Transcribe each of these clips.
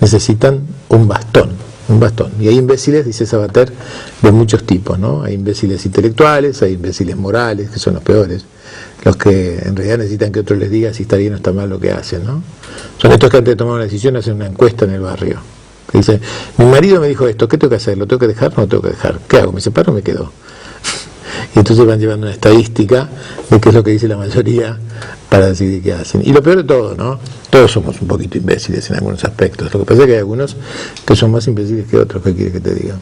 necesitan un bastón. Y hay imbéciles, dice Sabater, de muchos tipos, ¿no? Hay imbéciles intelectuales, hay imbéciles morales, que son los peores, los que en realidad necesitan que otro les diga si está bien o está mal lo que hacen, ¿no? Son estos que antes de tomar una decisión hacen una encuesta en el barrio. Que dicen, mi marido me dijo esto, ¿qué tengo que hacer? ¿Lo tengo que dejar o no lo tengo que dejar? ¿Qué hago? ¿Me separo o me quedo? Y entonces van llevando una estadística de qué es lo que dice la mayoría para decidir qué hacen. Y lo peor de todo, ¿no? Todos somos un poquito imbéciles en algunos aspectos. Lo que pasa es que hay algunos que son más imbéciles que otros. ¿Qué quiere que te diga?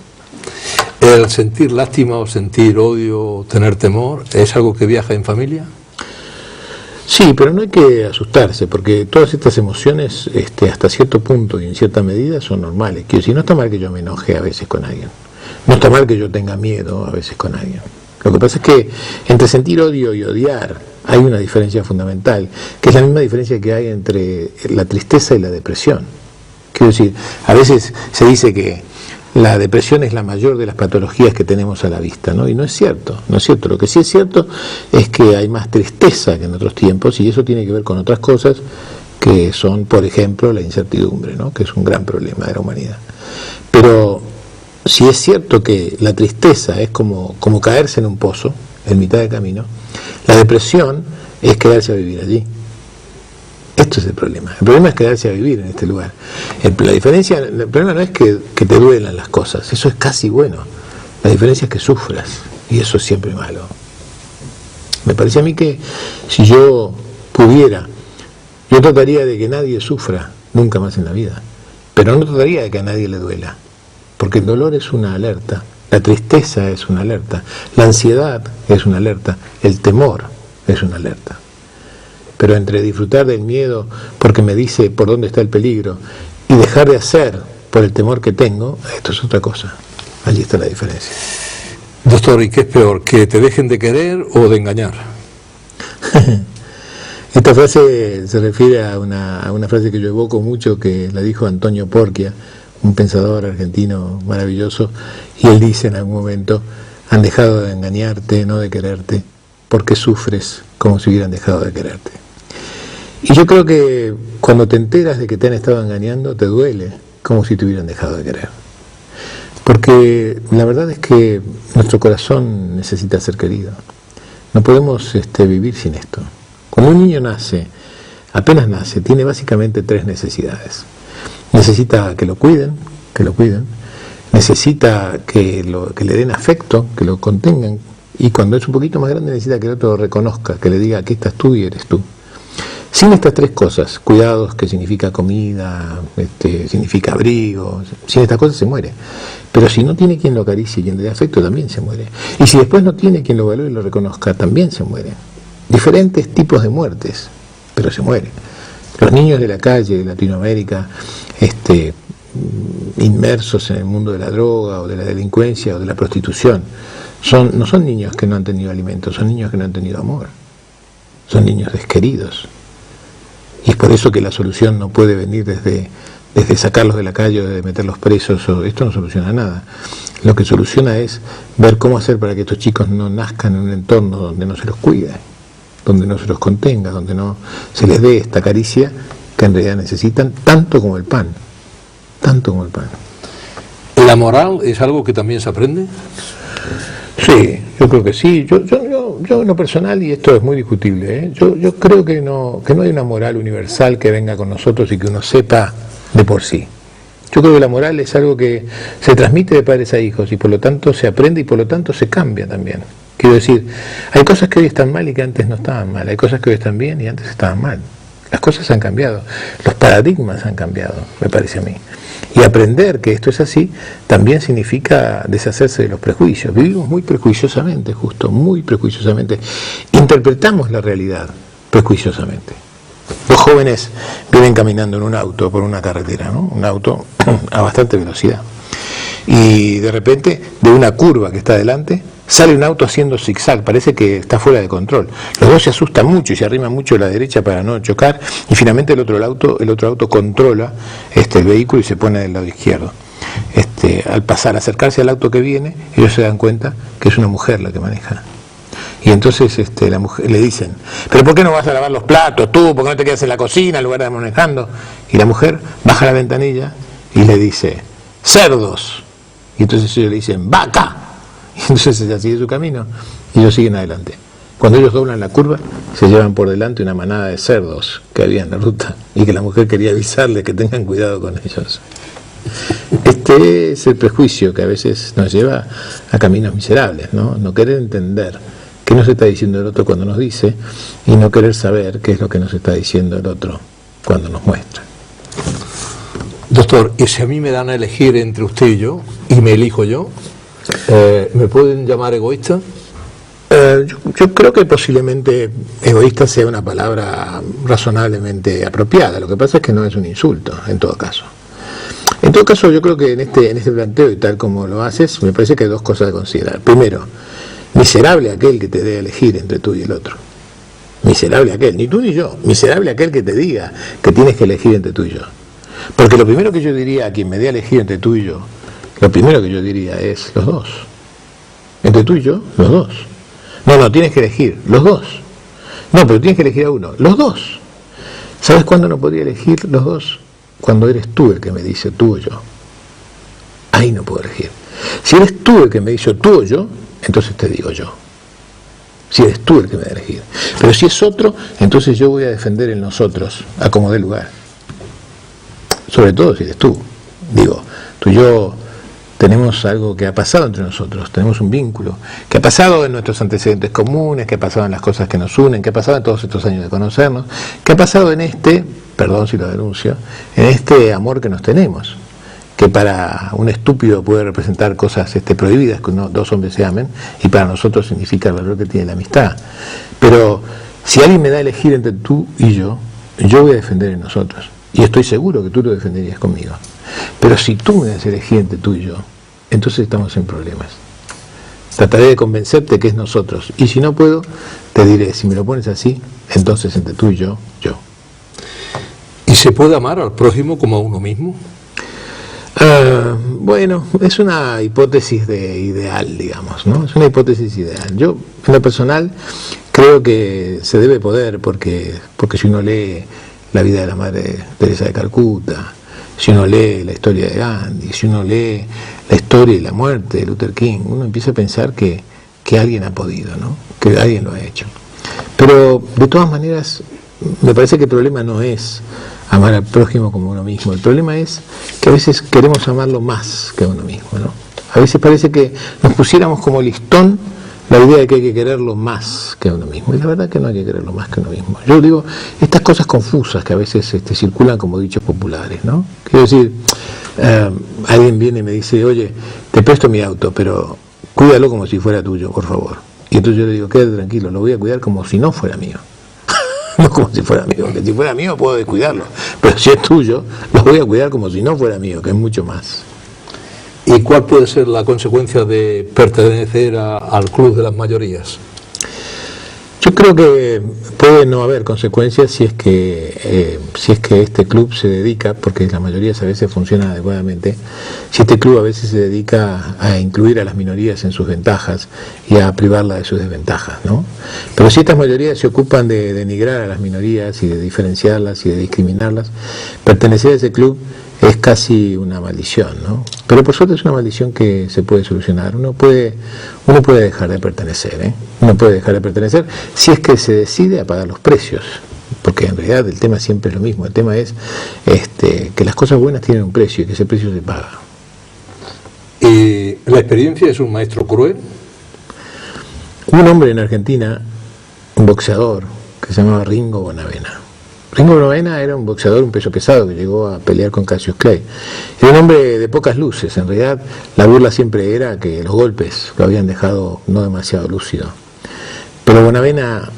¿El sentir lástima o sentir odio o tener temor es algo que viaja en familia? Sí, pero no hay que asustarse, porque todas estas emociones, hasta cierto punto y en cierta medida, son normales. Quiero decir, no está mal que yo me enoje a veces con alguien. No está mal que yo tenga miedo a veces con alguien. Lo que pasa es que entre sentir odio y odiar hay una diferencia fundamental, que es la misma diferencia que hay entre la tristeza y la depresión. Quiero decir, a veces se dice que la depresión es la mayor de las patologías que tenemos a la vista, ¿no? Y no es cierto, no es cierto. Lo que sí es cierto es que hay más tristeza que en otros tiempos, y eso tiene que ver con otras cosas que son, por ejemplo, la incertidumbre, ¿no? Que es un gran problema de la humanidad. Pero si es cierto que la tristeza es como caerse en un pozo, en mitad de camino, la depresión es quedarse a vivir allí. Esto es el problema. El problema es quedarse a vivir en este lugar. El problema no es que te duelan las cosas, eso es casi bueno. La diferencia es que sufras, y eso es siempre malo. Me parece a mí que si yo pudiera, yo trataría de que nadie sufra nunca más en la vida, pero no trataría de que a nadie le duela. Porque el dolor es una alerta, la tristeza es una alerta, la ansiedad es una alerta, el temor es una alerta. Pero entre disfrutar del miedo porque me dice por dónde está el peligro y dejar de hacer por el temor que tengo, esto es otra cosa. Allí está la diferencia. Doctor, ¿y qué es peor, que te dejen de querer o de engañar? Esta frase se refiere a una frase que yo evoco mucho, que la dijo Antonio Porquia, un pensador argentino maravilloso, y él dice en algún momento: han dejado de engañarte, no de quererte, porque sufres como si hubieran dejado de quererte. Y yo creo que cuando te enteras de que te han estado engañando, te duele como si te hubieran dejado de querer. Porque la verdad es que nuestro corazón necesita ser querido. No podemos vivir sin esto. Cuando un niño nace, apenas nace, tiene básicamente 3 necesidades. Necesita que lo cuiden, necesita que le den afecto, que lo contengan, y cuando es un poquito más grande necesita que el otro lo reconozca, que le diga: aquí estás tú y eres tú. Sin estas 3 cosas, cuidados, que significa comida, significa abrigo, sin estas cosas se muere. Pero si no tiene quien lo acaricie y quien le dé afecto, también se muere. Y si después no tiene quien lo valore y lo reconozca, también se muere. Diferentes tipos de muertes, pero se muere. Los niños de la calle de Latinoamérica, inmersos en el mundo de la droga o de la delincuencia o de la prostitución, no son niños que no han tenido alimento, son niños que no han tenido amor, son niños desqueridos. Y es por eso que la solución no puede venir desde sacarlos de la calle o de meterlos presos, esto no soluciona nada. Lo que soluciona es ver cómo hacer para que estos chicos no nazcan en un entorno donde no se los cuide, donde no se los contenga, donde no se les dé esta caricia que en realidad necesitan, tanto como el pan. ¿La moral es algo que también se aprende? Sí, yo creo que sí. Yo en lo personal, y esto es muy discutible, yo creo que no hay una moral universal que venga con nosotros y que uno sepa de por sí. Yo creo que la moral es algo que se transmite de padres a hijos y por lo tanto se aprende y por lo tanto se cambia también. Quiero decir, hay cosas que hoy están mal y que antes no estaban mal, hay cosas que hoy están bien y antes estaban mal. Las cosas han cambiado, los paradigmas han cambiado, me parece a mí. Y aprender que esto es así también significa deshacerse de los prejuicios. Vivimos muy prejuiciosamente, muy prejuiciosamente. Interpretamos la realidad prejuiciosamente. Los jóvenes vienen caminando en un auto por una carretera, ¿no? Un auto a bastante velocidad. Y de repente, de una curva que está adelante, sale un auto haciendo zigzag, parece que está fuera de control. Los dos se asustan mucho y se arriman mucho a la derecha para no chocar, y finalmente el otro auto controla el vehículo y se pone del lado izquierdo. Al acercarse al auto que viene, ellos se dan cuenta que es una mujer la que maneja. Y entonces la mujer le dicen: ¿pero por qué no vas a lavar los platos tú? ¿Por qué no te quedas en la cocina en lugar de manejando? Y la mujer baja la ventanilla y le dice, cerdos. Y entonces ellos le dicen, vaca. Y entonces ella sigue su camino y ellos siguen adelante. Cuando ellos doblan la curva, se llevan por delante una manada de cerdos que había en la ruta y que la mujer quería avisarles que tengan cuidado con ellos. Este es el prejuicio que a veces nos lleva a caminos miserables, ¿no? No querer entender qué nos está diciendo el otro cuando nos dice y no querer saber qué es lo que nos está diciendo el otro cuando nos muestra. Doctor, y si a mí me dan a elegir entre usted y yo, y me elijo yo, ¿me pueden llamar egoísta? Yo creo que posiblemente egoísta sea una palabra razonablemente apropiada. Lo que pasa es que no es un insulto, en todo caso. En todo caso, yo creo que en este planteo y tal como lo haces, me parece que hay dos cosas a considerar. Primero, miserable aquel que te dé a elegir entre tú y el otro. Miserable aquel, ni tú ni yo. Miserable aquel que te diga que tienes que elegir entre tú y yo. Porque lo primero que yo diría a quien me dé a elegir entre tú y yo, lo primero que yo diría es los dos. Entre tú y yo, los dos. No, tienes que elegir, los dos. No, pero tienes que elegir a uno, los dos. ¿Sabes cuándo no podría elegir los dos? Cuando eres tú el que me dice tú o yo. Ahí no puedo elegir. Si eres tú el que me dice tú o yo, entonces te digo yo. Si eres tú el que me da a elegir. Pero si es otro, entonces yo voy a defender el nosotros, a como dé lugar. Sobre todo si eres tú. Digo, tú y yo tenemos algo que ha pasado entre nosotros, tenemos un vínculo, que ha pasado en nuestros antecedentes comunes, que ha pasado en las cosas que nos unen, que ha pasado en todos estos años de conocernos, que ha pasado en este, perdón si lo denuncio, en este amor que nos tenemos, que para un estúpido puede representar cosas prohibidas, que dos hombres se amen, y para nosotros significa el valor que tiene la amistad. Pero si alguien me da a elegir entre tú y yo voy a defender en nosotros, y estoy seguro que tú lo defenderías conmigo. Pero si tú me das a elegir entre tú y yo, entonces estamos en problemas. Trataré de convencerte que es nosotros, y si no puedo, te diré, si me lo pones así, entonces entre tú y yo, yo. ¿Y se puede amar al prójimo como a uno mismo? Bueno, es una hipótesis ideal, digamos, ¿no? Es una hipótesis ideal. Yo, en lo personal, creo que se debe poder, porque si uno lee la vida de la Madre Teresa de Calcuta, si uno lee la historia de Gandhi, si uno lee la historia y la muerte de Luther King, uno empieza a pensar que alguien ha podido, ¿no? Que alguien lo ha hecho. Pero, de todas maneras, me parece que el problema no es amar al prójimo como uno mismo. El problema es que a veces queremos amarlo más que a uno mismo, ¿no? A veces parece que nos pusiéramos como listón la idea de que hay que quererlo más que a uno mismo. Y la verdad que no hay que quererlo más que a uno mismo. Yo digo, estas cosas confusas que a veces circulan como dichos populares, ¿no? Quiero decir, alguien viene y me dice, oye, te presto mi auto, pero cuídalo como si fuera tuyo, por favor. Y entonces yo le digo, quédate tranquilo, lo voy a cuidar como si no fuera mío. No como si fuera mío, porque si fuera mío puedo descuidarlo, pero si es tuyo, lo voy a cuidar como si no fuera mío, que es mucho más. ¿Y cuál puede ser la consecuencia de pertenecer al club de las mayorías? Yo creo que puede no haber consecuencias si es que este club se dedica, porque la mayoría a veces funciona adecuadamente, si este club a veces se dedica a incluir a las minorías en sus ventajas y a privarlas de sus desventajas, ¿no? Pero si estas mayorías se ocupan de denigrar a las minorías y de diferenciarlas y de discriminarlas, pertenecer a ese club es casi una maldición, ¿no? Pero por suerte es una maldición que se puede solucionar. Uno puede dejar de pertenecer, ¿eh? Uno puede dejar de pertenecer si es que se decide a pagar los precios, porque en realidad el tema siempre es lo mismo. El tema es que las cosas buenas tienen un precio y que ese precio se paga. ¿Y la experiencia es un maestro cruel? Hubo un hombre en Argentina, un boxeador, que se llamaba Ringo Bonavena. Ringo Bonavena era un boxeador, un peso pesado, que llegó a pelear con Cassius Clay. Era un hombre de pocas luces. En realidad, la burla siempre era que los golpes lo habían dejado no demasiado lúcido. Pero Bonavena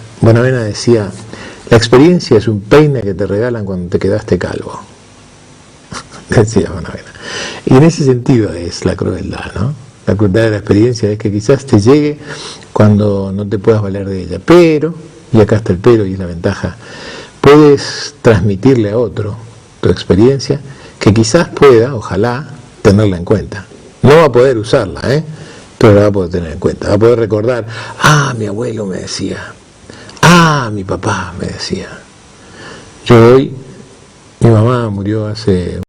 decía, la experiencia es un peine que te regalan cuando te quedaste calvo. Decía Bonavena. Y en ese sentido es la crueldad, ¿no? La crueldad de la experiencia es que quizás te llegue cuando no te puedas valer de ella. Pero, y acá está el pero y es la ventaja, puedes transmitirle a otro tu experiencia que quizás pueda, ojalá, tenerla en cuenta. No va a poder usarla, pero la va a poder tener en cuenta. Va a poder recordar, mi abuelo me decía, mi papá me decía. Mi mamá murió hace